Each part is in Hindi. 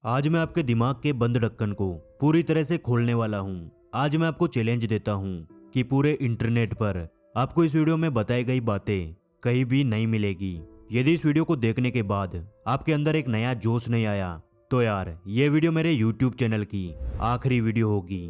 आज मैं आपके दिमाग के बंद ढक्कन को पूरी तरह से खोलने वाला हूँ। आज मैं आपको चैलेंज देता हूँ कि पूरे इंटरनेट पर आपको इस वीडियो में बताई गई बातें कहीं भी नहीं मिलेगी। यदि इस वीडियो को देखने के बाद आपके अंदर एक नया जोश नहीं आया तो यार ये वीडियो मेरे YouTube चैनल की आखिरी वीडियो होगी।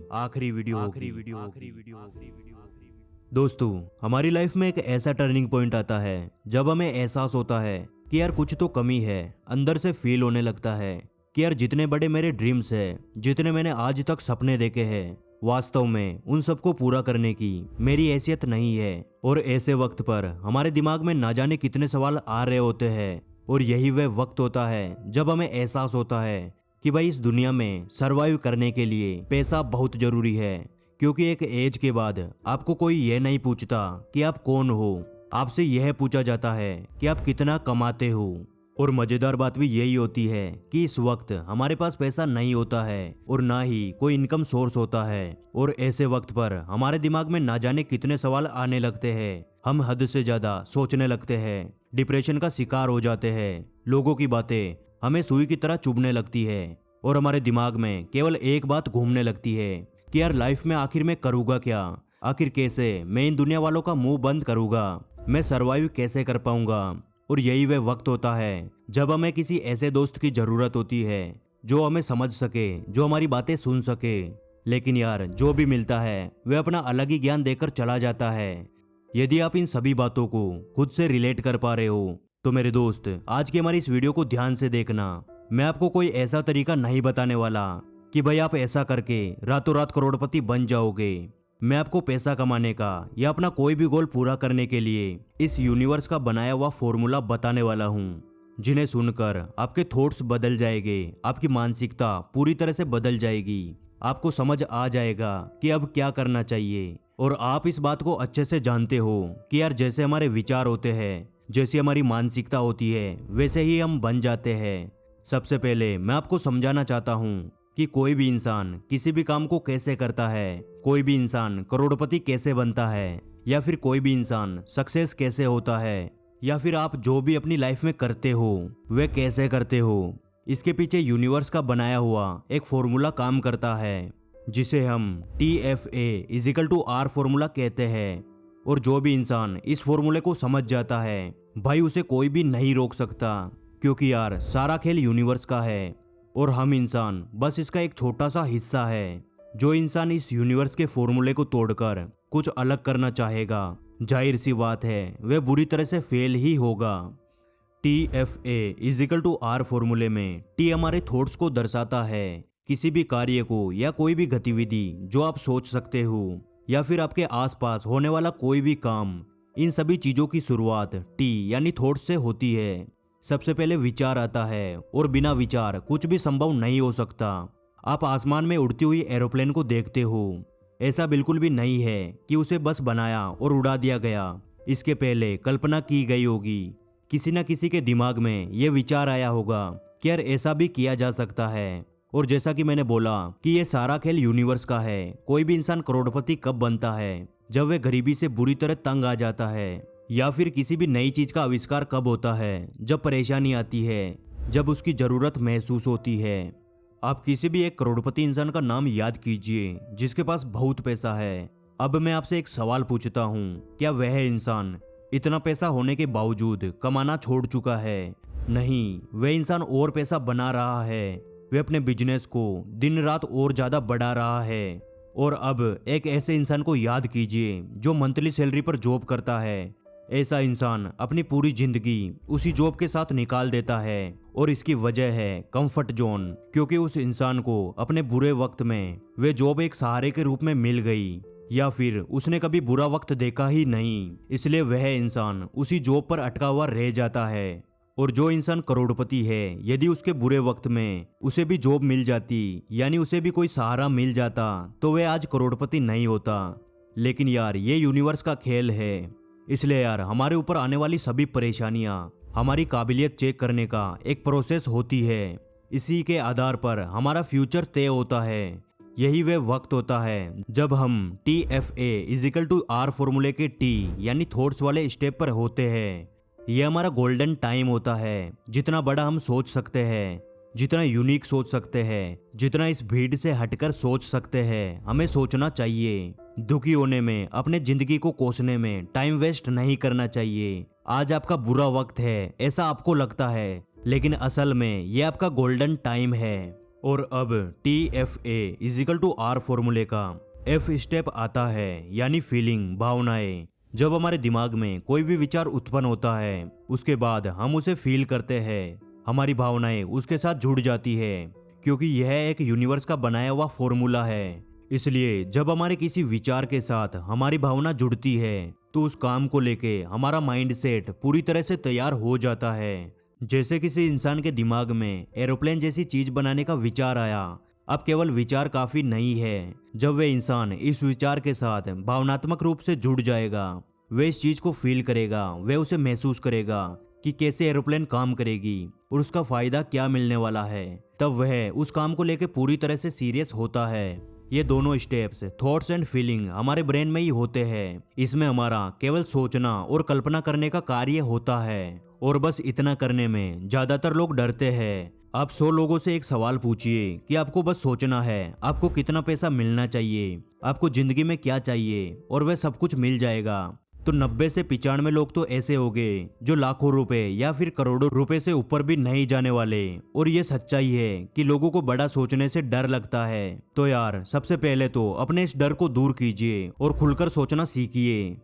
दोस्तों, हमारी लाइफ में एक ऐसा टर्निंग पॉइंट आता है जब हमें एहसास होता है कि यार कुछ तो कमी है। अंदर से फील होने लगता है कि यार जितने बड़े मेरे ड्रीम्स है, जितने मैंने आज तक सपने देखे हैं, वास्तव में उन सबको पूरा करने की मेरी हैसियत नहीं है। और ऐसे वक्त पर हमारे दिमाग में ना जाने कितने सवाल आ रहे होते हैं। और यही वह वक्त होता है जब हमें एहसास होता है कि भाई इस दुनिया में सरवाइव करने के लिए पैसा बहुत जरूरी है। क्योंकि एक एज के बाद आपको कोई यह नहीं पूछता कि आप कौन हो, आपसे यह पूछा जाता है कि आप कितना कमाते हो। और मजेदार बात भी यही होती है कि इस वक्त हमारे पास पैसा नहीं होता है और ना ही कोई इनकम सोर्स होता है। और ऐसे वक्त पर हमारे दिमाग में ना जाने कितने सवाल आने लगते हैं। हम हद से ज्यादा सोचने लगते हैं, डिप्रेशन का शिकार हो जाते हैं। लोगों की बातें हमें सुई की तरह चुभने लगती है और हमारे दिमाग में केवल एक बात घूमने लगती है कि यार लाइफ में आखिर मैं करूँगा क्या, आखिर कैसे मैं इन दुनिया वालों का मुंह बंद करूँगा, मैं सरवाइव कैसे कर पाऊंगा। और यही वह वक्त होता है जब हमें किसी ऐसे दोस्त की जरूरत होती है जो हमें समझ सके, जो हमारी बातें सुन सके। लेकिन यार जो भी मिलता है वह अपना अलग ही ज्ञान देकर चला जाता है। यदि आप इन सभी बातों को खुद से रिलेट कर पा रहे हो तो मेरे दोस्त आज की हमारी इस वीडियो को ध्यान से देखना। मैं आपको कोई ऐसा तरीका नहीं बताने वाला कि भाई आप ऐसा करके रातों रात करोड़पति बन जाओगे। मैं आपको पैसा कमाने का या अपना कोई भी गोल पूरा करने के लिए इस यूनिवर्स का बनाया हुआ फॉर्मूला बताने वाला हूँ, जिन्हें सुनकर आपके थॉट्स बदल जाएंगे, आपकी मानसिकता पूरी तरह से बदल जाएगी। आपको समझ आ जाएगा कि अब क्या करना चाहिए। और आप इस बात को अच्छे से जानते हो कि यार जैसे हमारे विचार होते हैं, जैसी हमारी मानसिकता होती है, वैसे ही हम बन जाते हैं। सबसे पहले मैं आपको समझाना चाहता हूँ कि कोई भी इंसान किसी भी काम को कैसे करता है, कोई भी इंसान करोड़पति कैसे बनता है, या फिर कोई भी इंसान सक्सेस कैसे होता है, या फिर आप जो भी अपनी लाइफ में करते हो वे कैसे करते हो। इसके पीछे यूनिवर्स का बनाया हुआ एक फॉर्मूला काम करता है जिसे हम TFA=R फॉर्मूला कहते हैं। और जो भी इंसान इस फॉर्मूले को समझ जाता है भाई उसे कोई भी नहीं रोक सकता, क्योंकि यार सारा खेल यूनिवर्स का है और हम इंसान बस इसका एक छोटा सा हिस्सा है। जो इंसान इस यूनिवर्स के फॉर्मूले को तोड़कर कुछ अलग करना चाहेगा, जाहिर सी बात है वह बुरी तरह से फेल ही होगा। TFA=R फॉर्मूले में T हमारे थॉट्स को दर्शाता है, किसी भी कार्य को या कोई भी गतिविधि जो आप सोच सकते हो या फिर आपके आसपास होने वाला कोई भी काम, इन सभी चीजों की शुरुआत T यानी थॉट्स से होती है। सबसे पहले विचार आता है और बिना विचार कुछ भी संभव नहीं हो सकता। आप आसमान में उड़ती हुई एरोप्लेन को देखते हो, ऐसा बिल्कुल भी नहीं है कि उसे बस बनाया और उड़ा दिया गया। इसके पहले कल्पना की गई होगी, किसी न किसी के दिमाग में यह विचार आया होगा कि यार ऐसा भी किया जा सकता है। और जैसा कि मैंने बोला कि यह सारा खेल यूनिवर्स का है। कोई भी इंसान करोड़पति कब बनता है, जब वह गरीबी से बुरी तरह तंग आ जाता है, या फिर किसी भी नई चीज का आविष्कार कब होता है, जब परेशानी आती है, जब उसकी जरूरत महसूस होती है। आप किसी भी एक करोड़पति इंसान का नाम याद कीजिए जिसके पास बहुत पैसा है। अब मैं आपसे एक सवाल पूछता हूँ, क्या वह इंसान इतना पैसा होने के बावजूद कमाना छोड़ चुका है? नहीं, वह इंसान और पैसा बना रहा है। वह अपने बिजनेस को दिन रात और ज्यादा बढ़ा रहा है। और अब एक ऐसे इंसान को याद कीजिए जो मंथली सैलरी पर जॉब करता है। ऐसा इंसान अपनी पूरी जिंदगी उसी जॉब के साथ निकाल देता है और इसकी वजह है कंफर्ट जोन, क्योंकि उस इंसान को अपने बुरे वक्त में वे जॉब एक सहारे के रूप में मिल गई, या फिर उसने कभी बुरा वक्त देखा ही नहीं, इसलिए वह इंसान उसी जॉब पर अटका हुआ रह जाता है। और जो इंसान करोड़पति है, यदि उसके बुरे वक्त में उसे भी जॉब मिल जाती, यानी उसे भी कोई सहारा मिल जाता, तो वह आज करोड़पति नहीं होता। लेकिन यार ये यूनिवर्स का खेल है, इसलिए यार हमारे ऊपर आने वाली सभी परेशानियां हमारी काबिलियत चेक करने का एक प्रोसेस होती है। इसी के आधार पर हमारा फ्यूचर तय होता है। यही वह वक्त होता है जब हम TFA=R फॉर्मूले के T यानी थॉट्स वाले स्टेप पर होते हैं। यह हमारा गोल्डन टाइम होता है। जितना बड़ा हम सोच सकते हैं, जितना यूनिक सोच सकते हैं, जितना इस भीड़ से हटकर सोच सकते हैं, हमें सोचना चाहिए। दुखी होने में, अपने जिंदगी को कोसने में टाइम वेस्ट नहीं करना चाहिए। आज आपका बुरा वक्त है, ऐसा आपको लगता है, लेकिन असल में ये आपका गोल्डन टाइम है। और अब TFA इजिकल टू R फॉर्मूले का F स्टेप आता है, यानी फीलिंग, भावनाएं। जब हमारे दिमाग में कोई भी विचार उत्पन्न होता है, उसके बाद हम उसे फील करते हैं, हमारी भावनाएं उसके साथ जुड़ जाती है, क्योंकि यह एक यूनिवर्स का बनाया हुआ फॉर्मूला है। इसलिए जब हमारे किसी विचार के साथ हमारी भावना जुड़ती है, तो उस काम को लेके हमारा माइंड सेट पूरी तरह से तैयार हो जाता है। जैसे किसी इंसान के दिमाग में एरोप्लेन जैसी चीज बनाने का विचार आया, अब केवल विचार काफी नहीं है। जब वे इंसान इस विचार के साथ भावनात्मक रूप से जुड़ जाएगा, वे इस चीज को फील करेगा, वे उसे महसूस करेगा कि कैसे एरोप्लेन काम करेगी और उसका फायदा क्या मिलने वाला है, तब वह उस काम को लेकर पूरी तरह से सीरियस होता है। ये दोनों स्टेप्स, थॉट्स एंड फीलिंग, हमारे ब्रेन में ही होते हैं। इसमें हमारा केवल सोचना और कल्पना करने का कार्य होता है, और बस इतना करने में ज्यादातर लोग डरते हैं। आप 100 लोगों से एक सवाल पूछिए कि आपको बस सोचना है, आपको कितना पैसा मिलना चाहिए, आपको जिंदगी में क्या चाहिए, और वह सब कुछ मिल जाएगा, तो 90 से 95 लोग तो ऐसे होंगे जो लाखों रुपए या फिर करोड़ों रुपए से ऊपर भी नहीं जाने वाले। और ये सच्चाई है कि लोगों को बड़ा सोचने से डर लगता है। तो यार, सबसे पहले तो अपने इस डर को दूर कीजिए और खुलकर सोचना सीखिए।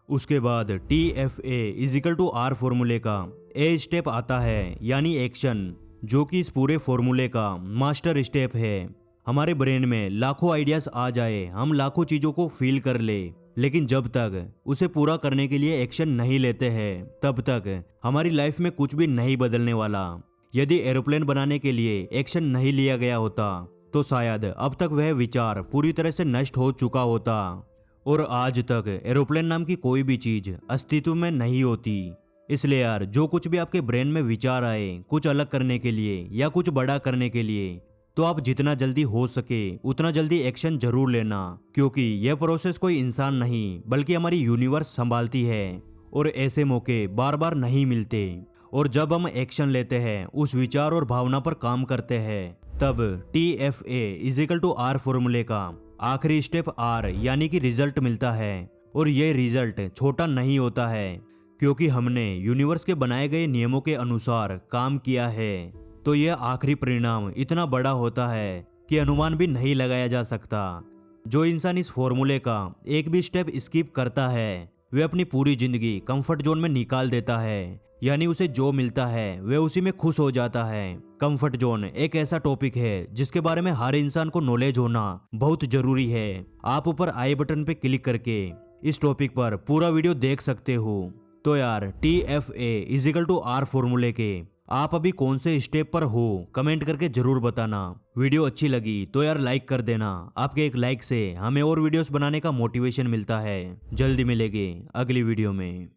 उसके बाद TFA इजिकल टू R फॉर्मूले का A स्टेप आता है, यानी एक्शन, जो कि इस पूरे फॉर्मूले का मास्टर स्टेप है। हमारे ब्रेन में लाखों आइडियाज आ जाए, हम लाखों चीजों को फील कर ले, लेकिन जब तक उसे पूरा करने के लिए एक्शन नहीं लेते हैं, तब तक हमारी लाइफ में कुछ भी नहीं बदलने वाला। यदि एरोप्लेन बनाने के लिए एक्शन नहीं लिया गया होता, तो शायद अब तक वह विचार पूरी तरह से नष्ट हो चुका होता, और आज तक एरोप्लेन नाम की कोई भी चीज अस्तित्व में नहीं होती। इसलिए यार, जो कुछ भी आपके ब्रेन में विचार आए कुछ अलग करने के लिए या कुछ बड़ा करने के लिए, तो आप जितना जल्दी हो सके उतना जल्दी एक्शन जरूर लेना, क्योंकि यह प्रोसेस कोई इंसान नहीं बल्कि हमारी यूनिवर्स संभालती है, और ऐसे मौके बार बार नहीं मिलते। और जब हम एक्शन लेते हैं, उस विचार और भावना पर काम करते हैं, तब TFA इजिकल टू R फॉर्मूले का आखिरी स्टेप R यानी कि रिजल्ट मिलता है। और यह रिजल्ट छोटा नहीं होता है, क्योंकि हमने यूनिवर्स के बनाए गए नियमों के अनुसार काम किया है। तो यह आखिरी परिणाम इतना बड़ा होता है कि अनुमान भी नहीं लगाया जा सकता। जो इंसान इस फॉर्मूले का एक भी स्टेप स्किप करता है, वे अपनी पूरी जिंदगी कंफर्ट जोन में निकाल देता है, यानी उसे जो मिलता है वे उसी में खुश हो जाता है। कंफर्ट जोन एक ऐसा टॉपिक है जिसके बारे में हर इंसान को नॉलेज होना बहुत जरूरी है। आप ऊपर आई बटन पे क्लिक करके इस टॉपिक पर पूरा वीडियो देख सकते हो। तो यार, TFA इजिकल टू R फॉर्मूले के आप अभी कौन से स्टेप पर हो, कमेंट करके जरूर बताना। वीडियो अच्छी लगी तो यार लाइक कर देना। आपके एक लाइक से हमें और वीडियोस बनाने का मोटिवेशन मिलता है। जल्दी मिलेंगे अगली वीडियो में।